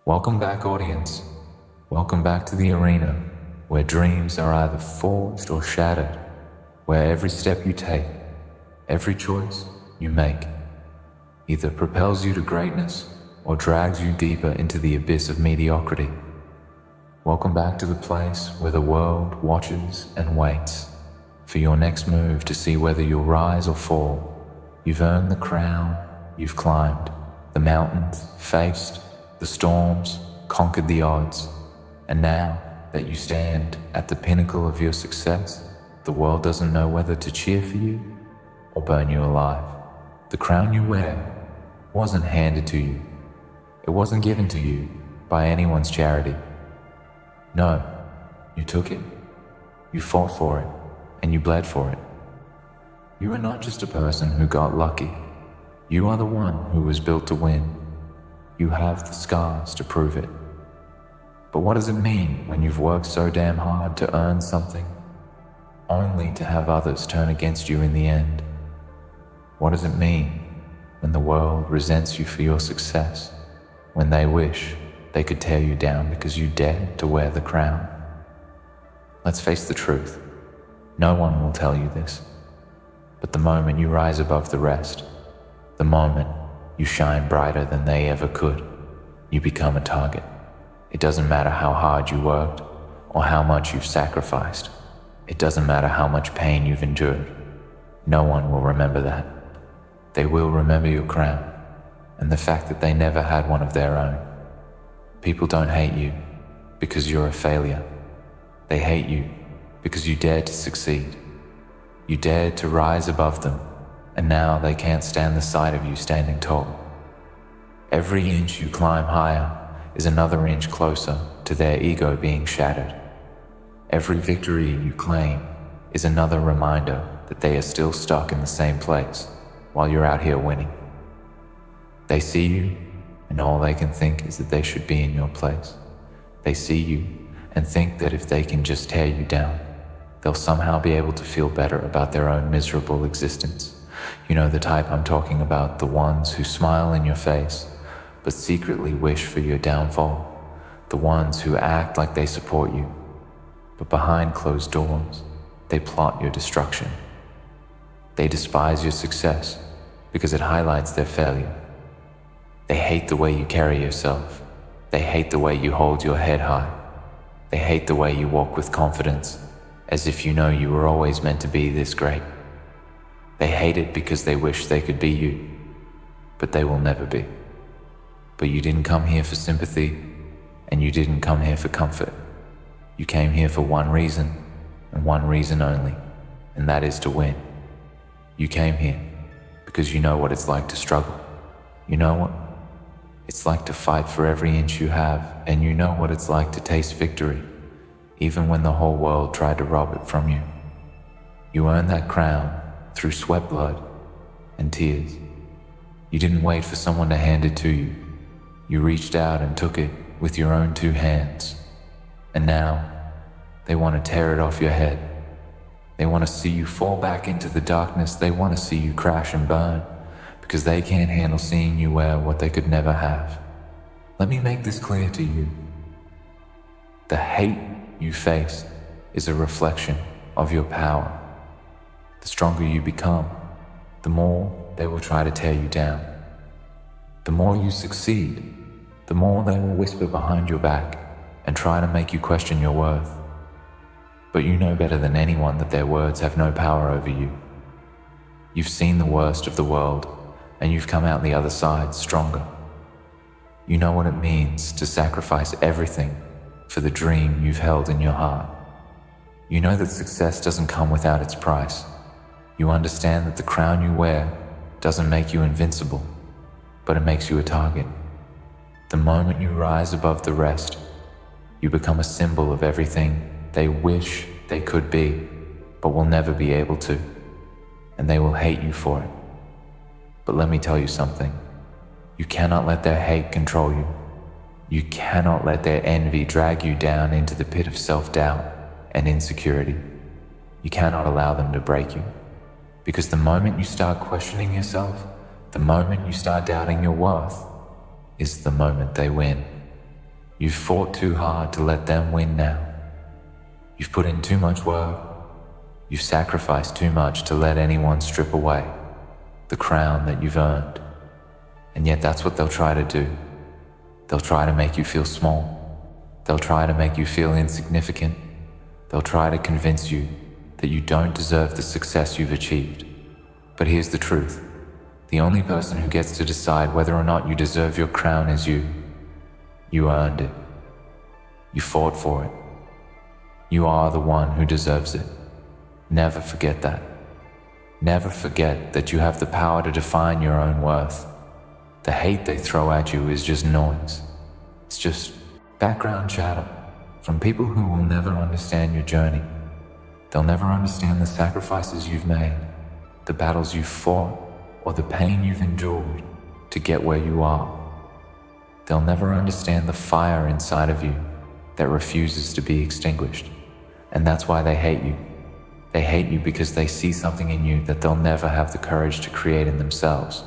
Welcome back, audience. Welcome back to the arena where dreams are either forged or shattered, where every step you take, every choice you make, either propels you to greatness or drags you deeper into the abyss of mediocrity. Welcome back to the place where the world watches and waits for your next move to see whether you'll rise or fall. You've earned the crown, you've climbed the mountains, faced the storms, conquered the odds, and now that you stand at the pinnacle of your success, the world doesn't know whether to cheer for you or burn you alive. The crown you wear wasn't handed to you. It wasn't given to you by anyone's charity. No, you took it, you fought for it, and you bled for it. You are not just a person who got lucky. You are the one who was built to win. You have the scars to prove it. But what does it mean when you've worked so damn hard to earn something, only to have others turn against you in the end? What does it mean when the world resents you for your success, when they wish they could tear you down because you dared to wear the crown? Let's face the truth. No one will tell you this. But the moment you rise above the rest, the moment you shine brighter than they ever could, you become a target. It doesn't matter how hard you worked or how much you've sacrificed. It doesn't matter how much pain you've endured. No one will remember that. They will remember your crown and the fact that they never had one of their own. People don't hate you because you're a failure. They hate you because you dared to succeed. You dared to rise above them, and now they can't stand the sight of you standing tall. Every inch you climb higher is another inch closer to their ego being shattered. Every victory you claim is another reminder that they are still stuck in the same place while you're out here winning. They see you, and all they can think is that they should be in your place. They see you and think that if they can just tear you down, they'll somehow be able to feel better about their own miserable existence. You know the type I'm talking about, the ones who smile in your face, but secretly wish for your downfall. The ones who act like they support you, but behind closed doors, they plot your destruction. They despise your success because it highlights their failure. They hate the way you carry yourself. They hate the way you hold your head high. They hate the way you walk with confidence, as if you know you were always meant to be this great. They hate it because they wish they could be you, but they will never be. But you didn't come here for sympathy, and you didn't come here for comfort. You came here for one reason, and one reason only, and that is to win. You came here because you know what it's like to struggle. You know what it's like to fight for every inch you have, and you know what it's like to taste victory, even when the whole world tried to rob it from you. You earned that crown through sweat, blood, and tears. You didn't wait for someone to hand it to you. You reached out and took it with your own two hands. And now, they want to tear it off your head. They want to see you fall back into the darkness. They want to see you crash and burn, because they can't handle seeing you wear what they could never have. Let me make this clear to you. The hate you face is a reflection of your power. The stronger you become, the more they will try to tear you down. The more you succeed, the more they will whisper behind your back and try to make you question your worth. But you know better than anyone that their words have no power over you. You've seen the worst of the world, and you've come out the other side stronger. You know what it means to sacrifice everything for the dream you've held in your heart. You know that success doesn't come without its price. You understand that the crown you wear doesn't make you invincible, but it makes you a target. The moment you rise above the rest, you become a symbol of everything they wish they could be, but will never be able to, and they will hate you for it. But let me tell you something. You cannot let their hate control you. You cannot let their envy drag you down into the pit of self-doubt and insecurity. You cannot allow them to break you. Because the moment you start questioning yourself, the moment you start doubting your worth, is the moment they win. You've fought too hard to let them win now. You've put in too much work. You've sacrificed too much to let anyone strip away the crown that you've earned. And yet that's what they'll try to do. They'll try to make you feel small. They'll try to make you feel insignificant. They'll try to convince you that you don't deserve the success you've achieved. But here's the truth. The only person who gets to decide whether or not you deserve your crown is you. You earned it. You fought for it. You are the one who deserves it. Never forget that. Never forget that you have the power to define your own worth. The hate they throw at you is just noise. It's just background chatter from people who will never understand your journey. They'll never understand the sacrifices you've made, the battles you've fought, or the pain you've endured to get where you are. They'll never understand the fire inside of you that refuses to be extinguished. And that's why they hate you. They hate you because they see something in you that they'll never have the courage to create in themselves.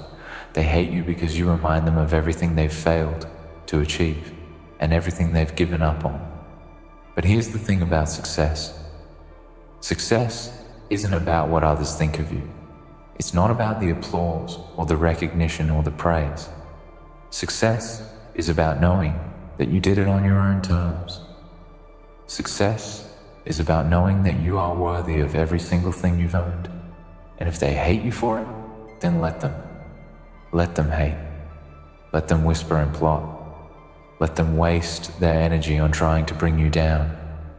They hate you because you remind them of everything they've failed to achieve and everything they've given up on. But here's the thing about success. Success isn't about what others think of you. It's not about the applause or the recognition or the praise. Success is about knowing that you did it on your own terms. Success is about knowing that you are worthy of every single thing you've earned. And if they hate you for it, then let them. Let them hate. Let them whisper and plot. Let them waste their energy on trying to bring you down.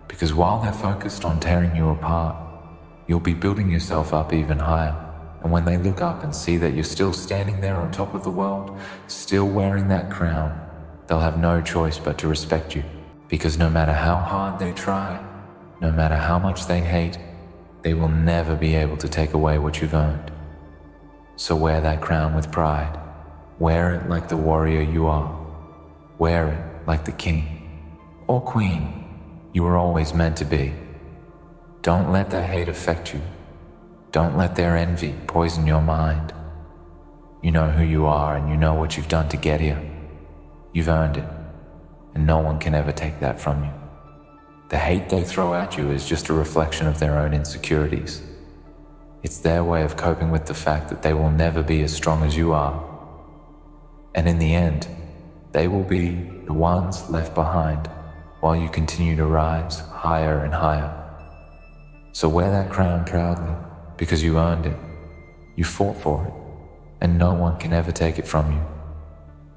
Because while they're focused on tearing you apart, you'll be building yourself up even higher. And when they look up and see that you're still standing there on top of the world, still wearing that crown, they'll have no choice but to respect you. Because no matter how hard they try, no matter how much they hate, they will never be able to take away what you've earned. So wear that crown with pride. Wear it like the warrior you are. Wear it like the king or queen you were always meant to be. Don't let their hate affect you. Don't let their envy poison your mind. You know who you are and you know what you've done to get here. You've earned it, and no one can ever take that from you. The hate they throw at you is just a reflection of their own insecurities. It's their way of coping with the fact that they will never be as strong as you are. And in the end, they will be the ones left behind while you continue to rise higher and higher. So wear that crown proudly because you earned it. You fought for it, and no one can ever take it from you.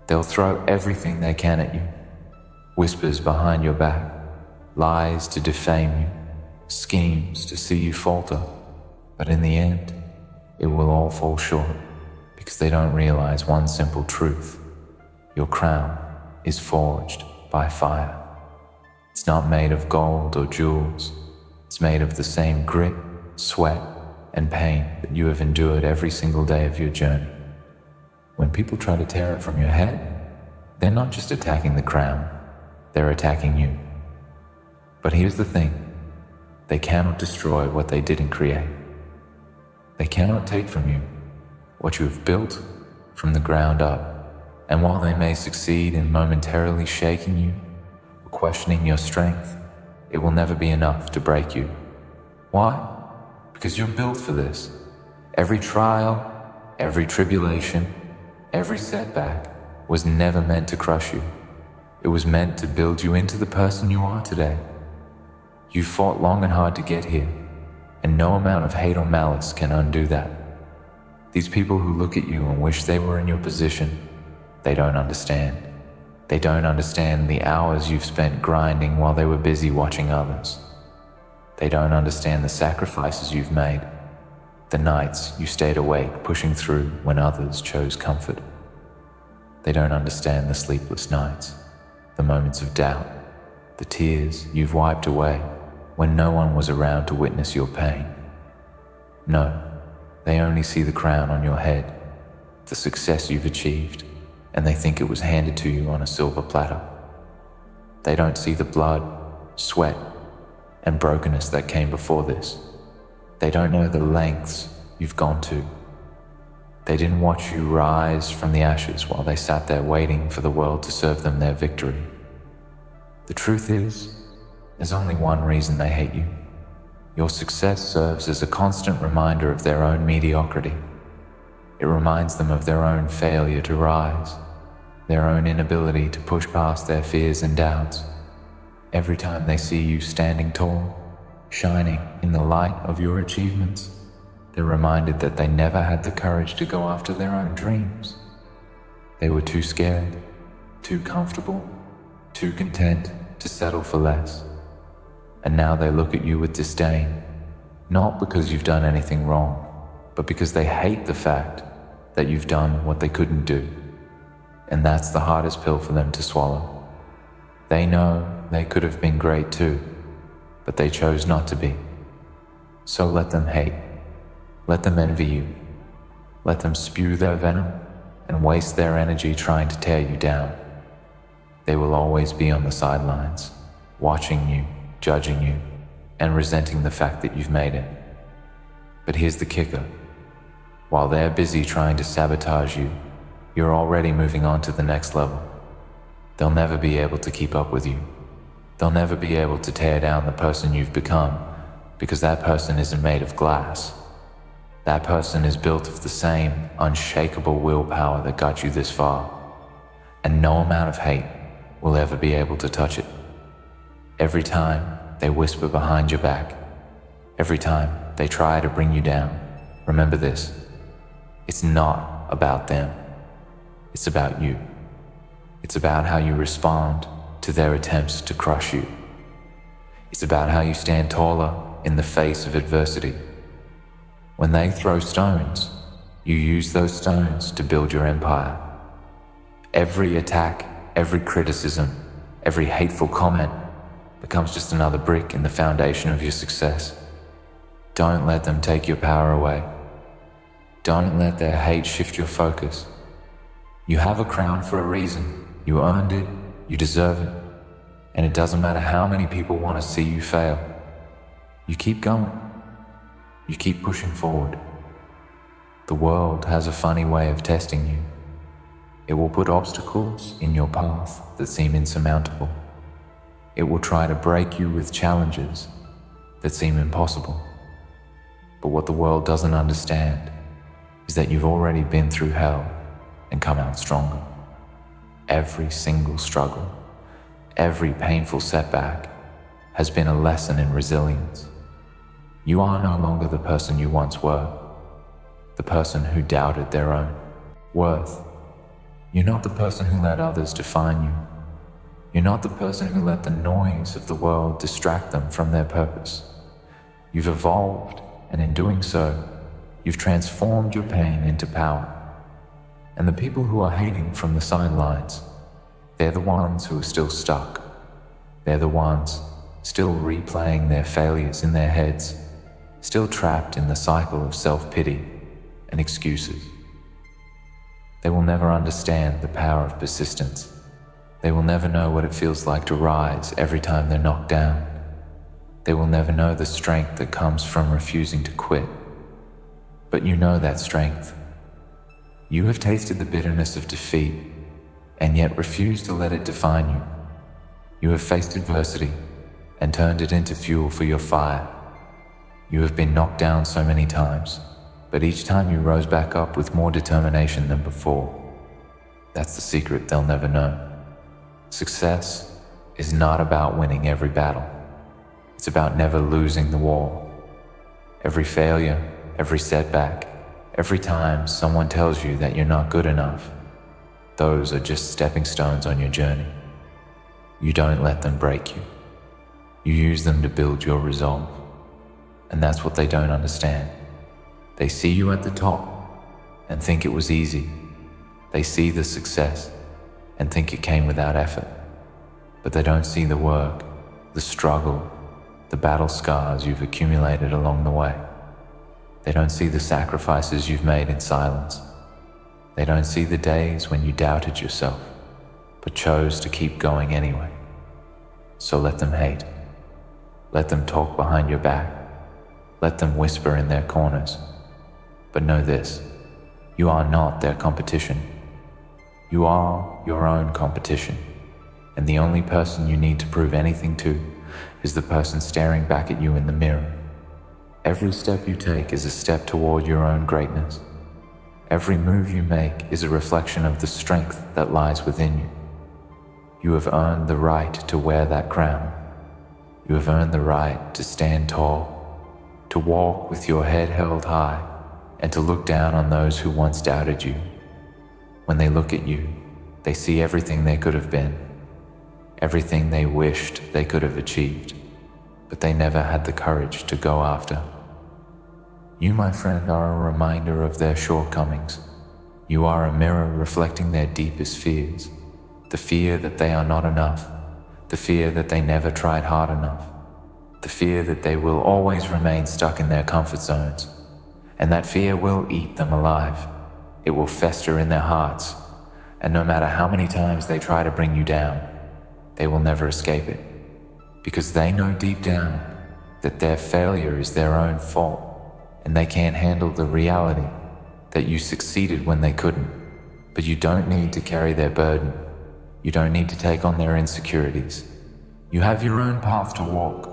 They'll throw everything they can at you. Whispers behind your back, lies to defame you, schemes to see you falter. But in the end, it will all fall short because they don't realize one simple truth. Your crown is forged by fire. It's not made of gold or jewels. It's made of the same grit, sweat, and pain that you have endured every single day of your journey. When people try to tear it from your head, they're not just attacking the crown, they're attacking you. But here's the thing, they cannot destroy what they didn't create. They cannot take from you what you have built from the ground up. And while they may succeed in momentarily shaking you or questioning your strength, it will never be enough to break you. Why? Because you're built for this. Every trial, every tribulation, every setback was never meant to crush you. It was meant to build you into the person you are today. You fought long and hard to get here, and no amount of hate or malice can undo that. These people who look at you and wish they were in your position, they don't understand. They don't understand the hours you've spent grinding while they were busy watching others. They don't understand the sacrifices you've made, the nights you stayed awake pushing through when others chose comfort. They don't understand the sleepless nights, the moments of doubt, the tears you've wiped away when no one was around to witness your pain. No, they only see the crown on your head, the success you've achieved, and they think it was handed to you on a silver platter. They don't see the blood, sweat, and brokenness that came before this. They don't know the lengths you've gone to. They didn't watch you rise from the ashes while they sat there waiting for the world to serve them their victory. The truth is, there's only one reason they hate you. Your success serves as a constant reminder of their own mediocrity. It reminds them of their own failure to rise, their own inability to push past their fears and doubts. Every time they see you standing tall, shining in the light of your achievements, they're reminded that they never had the courage to go after their own dreams. They were too scared, too comfortable, too content to settle for less. And now they look at you with disdain, not because you've done anything wrong, but because they hate the fact that you've done what they couldn't do. And that's the hardest pill for them to swallow. They know they could have been great too, but they chose not to be. So let them hate. Let them envy you. Let them spew their venom and waste their energy trying to tear you down. They will always be on the sidelines, watching you, judging you, and resenting the fact that you've made it. But here's the kicker. While they're busy trying to sabotage you, you're already moving on to the next level. They'll never be able to keep up with you. They'll never be able to tear down the person you've become, because that person isn't made of glass. That person is built of the same unshakable willpower that got you this far, and no amount of hate will ever be able to touch it. Every time they whisper behind your back, every time they try to bring you down, remember this: it's not about them. It's about you. It's about how you respond to their attempts to crush you. It's about how you stand taller in the face of adversity. When they throw stones, you use those stones to build your empire. Every attack, every criticism, every hateful comment becomes just another brick in the foundation of your success. Don't let them take your power away. Don't let their hate shift your focus. You have a crown for a reason. You earned it, you deserve it, and it doesn't matter how many people want to see you fail. You keep going. You keep pushing forward. The world has a funny way of testing you. It will put obstacles in your path that seem insurmountable. It will try to break you with challenges that seem impossible. But what the world doesn't understand is that you've already been through hell and come out stronger. Every single struggle, every painful setback has been a lesson in resilience. You are no longer the person you once were, the person who doubted their own worth. You're not the person who let others define you. You're not the person who let the noise of the world distract them from their purpose. You've evolved, and in doing so, you've transformed your pain into power. And the people who are hating from the sidelines, they're the ones who are still stuck. They're the ones still replaying their failures in their heads, still trapped in the cycle of self-pity and excuses. They will never understand the power of persistence. They will never know what it feels like to rise every time they're knocked down. They will never know the strength that comes from refusing to quit. But you know that strength. You have tasted the bitterness of defeat, and yet refuse to let it define you. You have faced adversity and turned it into fuel for your fire. You have been knocked down so many times, but each time you rose back up with more determination than before. That's the secret they'll never know. Success is not about winning every battle. It's about never losing the war. Every failure, every setback, every time someone tells you that you're not good enough, those are just stepping stones on your journey. You don't let them break you. You use them to build your resolve. And that's what they don't understand. They see you at the top and think it was easy. They see the success and think it came without effort. But they don't see the work, the struggle, the battle scars you've accumulated along the way. They don't see the sacrifices you've made in silence. They don't see the days when you doubted yourself, but chose to keep going anyway. So let them hate. Let them talk behind your back. Let them whisper in their corners. But know this, you are not their competition. You are your own competition, and the only person you need to prove anything to is the person staring back at you in the mirror. Every step you take is a step toward your own greatness. Every move you make is a reflection of the strength that lies within you. You have earned the right to wear that crown. You have earned the right to stand tall, to walk with your head held high, and to look down on those who once doubted you. When they look at you, they see everything they could have been, everything they wished they could have achieved, but they never had the courage to go after. You, my friend, are a reminder of their shortcomings. You are a mirror reflecting their deepest fears, the fear that they are not enough, the fear that they never tried hard enough, the fear that they will always remain stuck in their comfort zones, and that fear will eat them alive. It will fester in their hearts, and no matter how many times they try to bring you down, they will never escape it, because they know deep down that their failure is their own fault, and they can't handle the reality that you succeeded when they couldn't. But you don't need to carry their burden. You don't need to take on their insecurities. You have your own path to walk.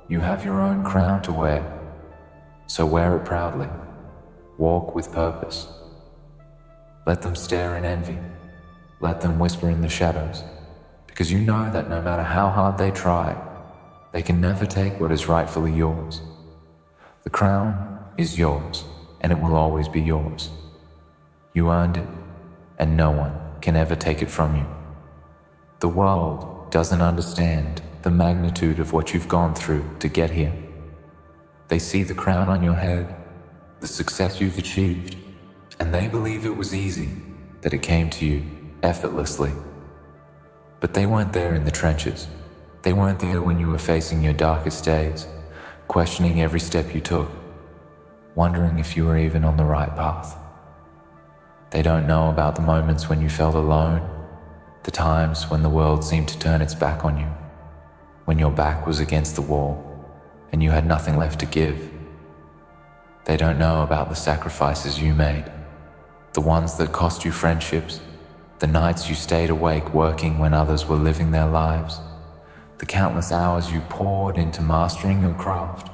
You have your own crown to wear. So wear it proudly. Walk with purpose. Let them stare in envy. Let them whisper in the shadows, because you know that no matter how hard they try, they can never take what is rightfully yours. The crown is yours, and it will always be yours. You earned it, and no one can ever take it from you. The world doesn't understand the magnitude of what you've gone through to get here. They see the crown on your head, the success you've achieved, and they believe it was easy, that it came to you effortlessly. But they weren't there in the trenches. They weren't there when you were facing your darkest days, questioning every step you took, wondering if you were even on the right path. They don't know about the moments when you felt alone, the times when the world seemed to turn its back on you, when your back was against the wall and you had nothing left to give. They don't know about the sacrifices you made, the ones that cost you friendships, the nights you stayed awake working when others were living their lives, the countless hours you poured into mastering your craft,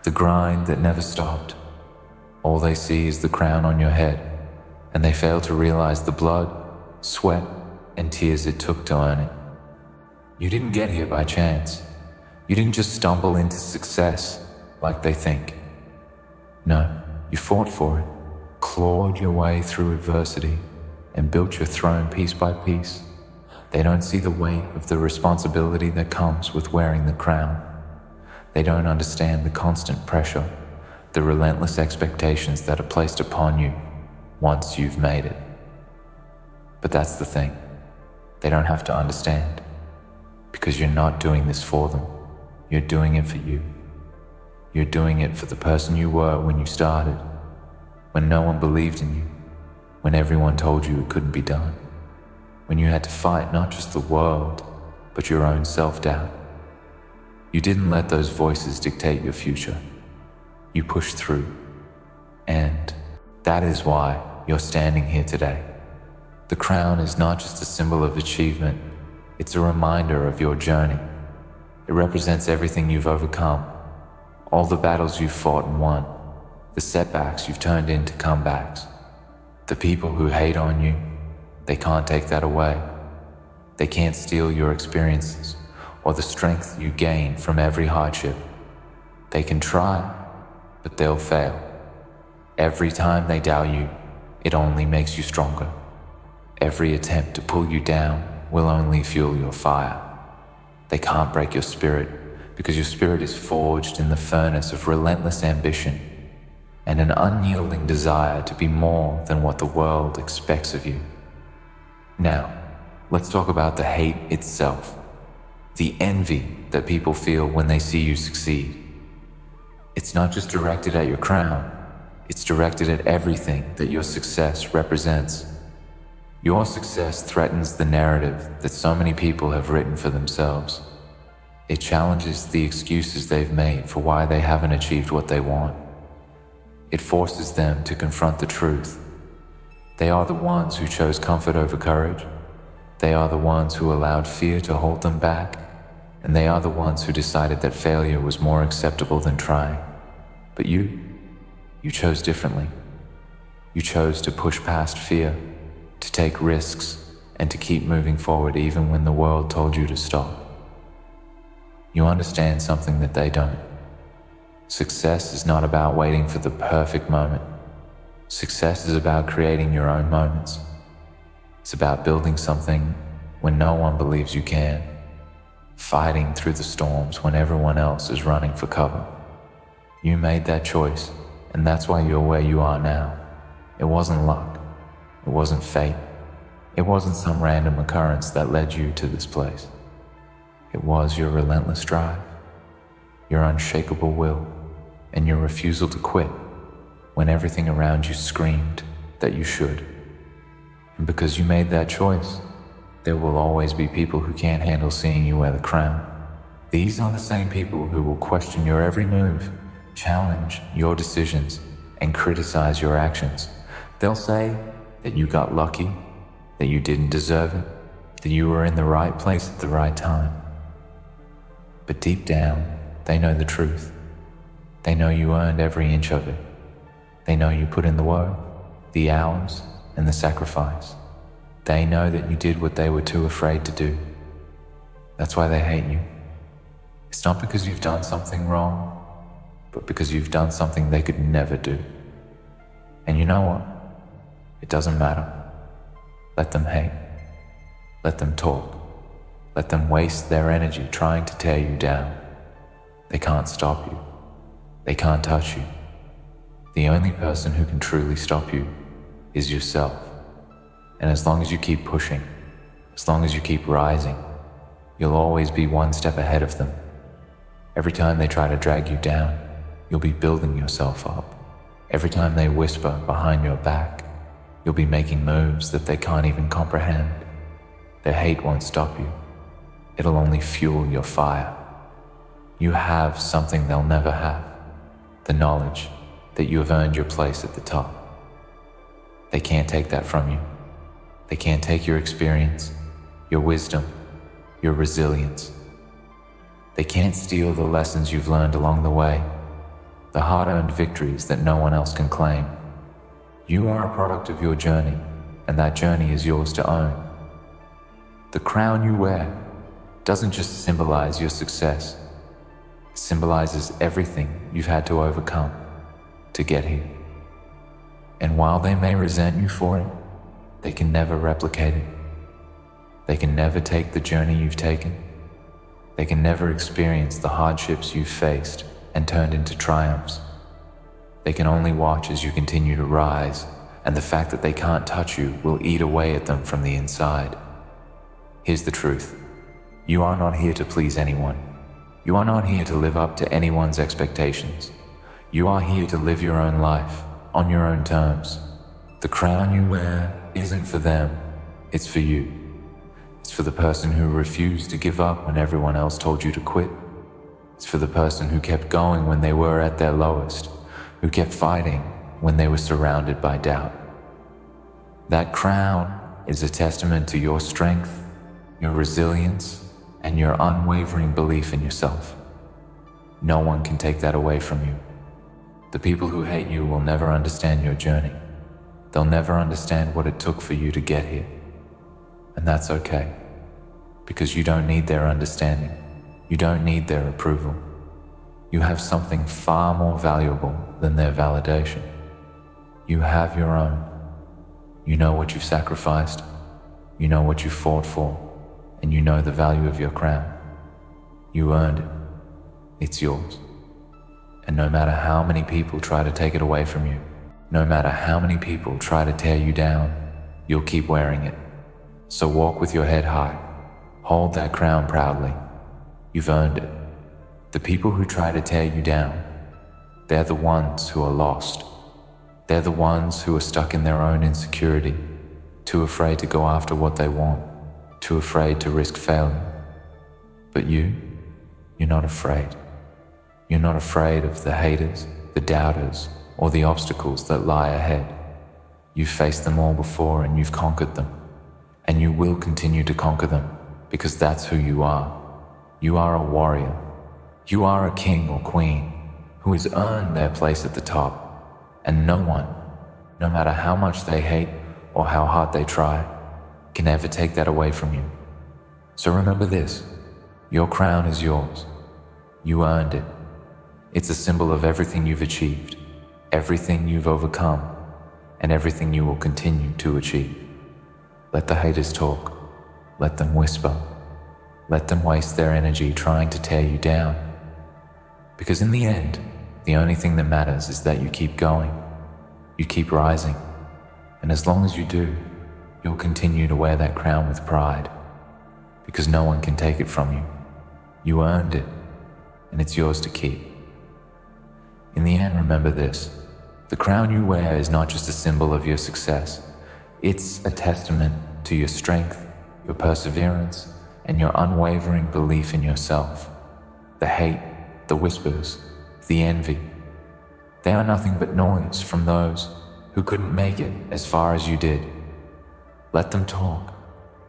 the grind that never stopped. All they see is the crown on your head, and they fail to realize the blood, sweat, and tears it took to earn it. You didn't get here by chance. You didn't just stumble into success like they think. No, you fought for it, clawed your way through adversity, and built your throne piece by piece. They don't see the weight of the responsibility that comes with wearing the crown. They don't understand the constant pressure, the relentless expectations that are placed upon you once you've made it. But that's the thing. They don't have to understand, because you're not doing this for them. You're doing it for you. You're doing it for the person you were when you started, when no one believed in you, when everyone told you it couldn't be done, when you had to fight not just the world, but your own self-doubt. You didn't let those voices dictate your future. You pushed through, and that is why you're standing here today. The crown is not just a symbol of achievement, it's a reminder of your journey. It represents everything you've overcome, all the battles you've fought and won, the setbacks you've turned into comebacks. The people who hate on you, they can't take that away. They can't steal your experiences or the strength you gain from every hardship. They can try, but they'll fail. Every time they doubt you, it only makes you stronger. Every attempt to pull you down will only fuel your fire. They can't break your spirit, because your spirit is forged in the furnace of relentless ambition and an unyielding desire to be more than what the world expects of you. Now, let's talk about the hate itself, the envy that people feel when they see you succeed. It's not just directed at your crown, it's directed at everything that your success represents. Your success threatens the narrative that so many people have written for themselves. It challenges the excuses they've made for why they haven't achieved what they want. It forces them to confront the truth. They are the ones who chose comfort over courage. They are the ones who allowed fear to hold them back, and they are the ones who decided that failure was more acceptable than trying. But you chose differently. You chose to push past fear, to take risks, and to keep moving forward even when the world told you to stop. You understand something that they don't. Success is not about waiting for the perfect moment. Success is about creating your own moments. It's about building something when no one believes you can, fighting through the storms when everyone else is running for cover. You made that choice, and that's why you're where you are now. It wasn't luck. It wasn't fate. It wasn't some random occurrence that led you to this place. It was your relentless drive, your unshakable will, and your refusal to quit when everything around you screamed that you should. And because you made that choice, there will always be people who can't handle seeing you wear the crown. These are the same people who will question your every move, challenge your decisions, and criticize your actions. They'll say that you got lucky, that you didn't deserve it, that you were in the right place at the right time. But deep down, they know the truth. They know you earned every inch of it. They know you put in the work, the hours, and the sacrifice. They know that you did what they were too afraid to do. That's why they hate you. It's not because you've done something wrong, but because you've done something they could never do. And you know what? It doesn't matter. Let them hate. Let them talk. Let them waste their energy trying to tear you down. They can't stop you. They can't touch you. The only person who can truly stop you is yourself. And as long as you keep pushing, as long as you keep rising, you'll always be one step ahead of them. Every time they try to drag you down, you'll be building yourself up. Every time they whisper behind your back, you'll be making moves that they can't even comprehend. Their hate won't stop you. It'll only fuel your fire. You have something they'll never have, the knowledge that you have earned your place at the top. They can't take that from you. They can't take your experience, your wisdom, your resilience. They can't steal the lessons you've learned along the way, the hard-earned victories that no one else can claim. You are a product of your journey, and that journey is yours to own. The crown you wear doesn't just symbolize your success. It symbolizes everything you've had to overcome to get here. And while they may resent you for it, they can never replicate it. They can never take the journey you've taken. They can never experience the hardships you've faced and turned into triumphs. They can only watch as you continue to rise, and the fact that they can't touch you will eat away at them from the inside. Here's the truth. You are not here to please anyone. You are not here to live up to anyone's expectations. You are here to live your own life, on your own terms. The crown you wear isn't for them, it's for you. It's for the person who refused to give up when everyone else told you to quit. It's for the person who kept going when they were at their lowest, who kept fighting when they were surrounded by doubt. That crown is a testament to your strength, your resilience, and your unwavering belief in yourself. No one can take that away from you. The people who hate you will never understand your journey. They'll never understand what it took for you to get here. And that's okay, because you don't need their understanding. You don't need their approval. You have something far more valuable than their validation. You have your own. You know what you've sacrificed. You know what you fought for. And you know the value of your crown. You earned it. It's yours. And no matter how many people try to take it away from you, no matter how many people try to tear you down, you'll keep wearing it. So walk with your head high. Hold that crown proudly. You've earned it. The people who try to tear you down, they're the ones who are lost. They're the ones who are stuck in their own insecurity, too afraid to go after what they want, too afraid to risk failing. But you're not afraid. You're not afraid of the haters, the doubters, or the obstacles that lie ahead. You've faced them all before and you've conquered them. and you will continue to conquer them because that's who you are. You are a warrior. You are a king or queen who has earned their place at the top, and no one, no matter how much they hate or how hard they try, can ever take that away from you. So remember this, your crown is yours. You earned it. It's a symbol of everything you've achieved, everything you've overcome, and everything you will continue to achieve. Let the haters talk. Let them whisper. Let them waste their energy trying to tear you down. Because in the end, the only thing that matters is that you keep going. You keep rising. And as long as you do, you'll continue to wear that crown with pride. Because no one can take it from you. You earned it, and it's yours to keep. In the end, remember this. The crown you wear is not just a symbol of your success. It's a testament to your strength, your perseverance, and your unwavering belief in yourself. The hate, the whispers, the envy, they are nothing but noise from those who couldn't make it as far as you did. Let them talk.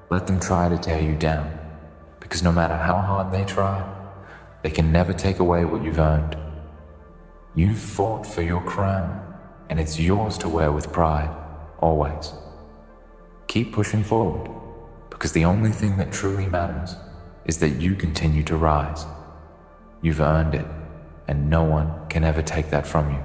Let them try to tear you down, because no matter how hard they try, they can never take away what you've earned. You've fought for your crown, and it's yours to wear with pride, always. Keep pushing forward, because the only thing that truly matters is that you continue to rise. You've earned it, and no one can ever take that from you.